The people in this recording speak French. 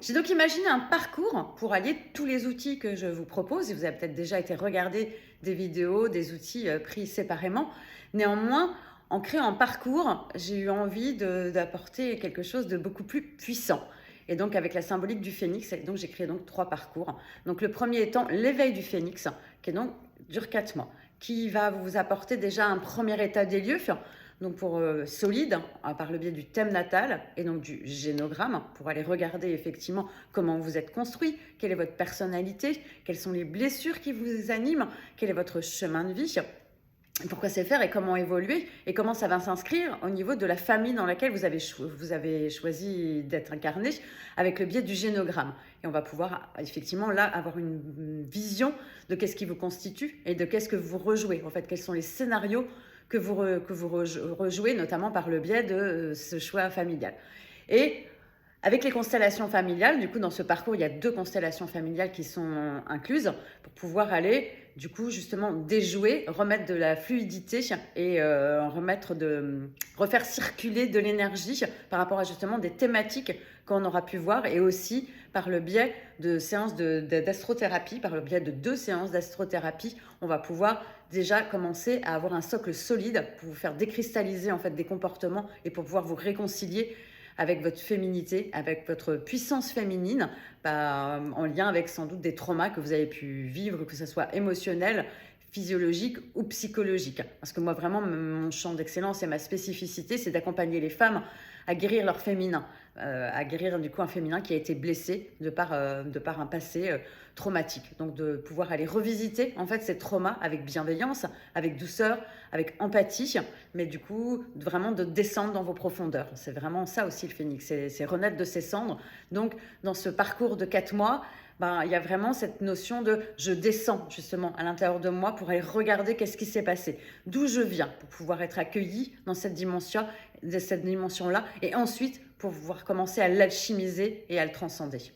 J'ai donc imaginé un parcours pour allier tous les outils que je vous propose. Et vous avez peut-être déjà été regarder des vidéos, des outils pris séparément. Néanmoins, en créant un parcours, j'ai eu envie d'apporter quelque chose de beaucoup plus puissant. Et donc avec la symbolique du phénix, donc j'ai créé donc 3 parcours. Donc le premier étant l'éveil du phénix, qui est donc dure 4 mois, qui va vous apporter déjà un premier état des lieux. Donc pour solide, par le biais du thème natal et donc du génogramme, pour aller regarder effectivement comment vous êtes construit, quelle est votre personnalité, quelles sont les blessures qui vous animent, quel est votre chemin de vie, pourquoi c'est faire et comment évoluer et comment ça va s'inscrire au niveau de la famille dans laquelle vous avez choisi d'être incarné avec le biais du génogramme. Et on va pouvoir effectivement là avoir une vision de qu'est-ce qui vous constitue et de qu'est-ce que vous rejouez. En fait, quels sont les scénarios que vous rejouez, notamment par le biais de ce choix familial. Et avec les constellations familiales, du coup, dans ce parcours, il y a 2 constellations familiales qui sont incluses pour pouvoir aller, du coup, justement, déjouer, remettre de la fluidité et refaire circuler de l'énergie par rapport à justement des thématiques qu'on aura pu voir et aussi par le biais de séances d'astrothérapie, par le biais de 2 séances d'astrothérapie, on va pouvoir déjà commencer à avoir un socle solide pour vous faire décristalliser en fait des comportements et pour pouvoir vous réconcilier avec votre féminité, avec votre puissance féminine, en lien avec sans doute des traumas que vous avez pu vivre, que ce soit émotionnel, physiologique ou psychologique. Parce que moi, vraiment, mon champ d'excellence et ma spécificité, c'est d'accompagner les femmes à guérir leur féminin, à guérir du coup un féminin qui a été blessé de par un passé traumatique. Donc de pouvoir aller revisiter en fait ces traumas avec bienveillance, avec douceur, avec empathie, mais du coup vraiment de descendre dans vos profondeurs. C'est vraiment ça aussi le phénix, c'est renaître de ses cendres. Donc dans ce parcours de 4 mois, il y a vraiment cette notion de je descends justement à l'intérieur de moi pour aller regarder qu'est-ce qui s'est passé, d'où je viens, pour pouvoir être accueillie dans cette dimension-là, et ensuite pour pouvoir commencer à l'alchimiser et à le transcender.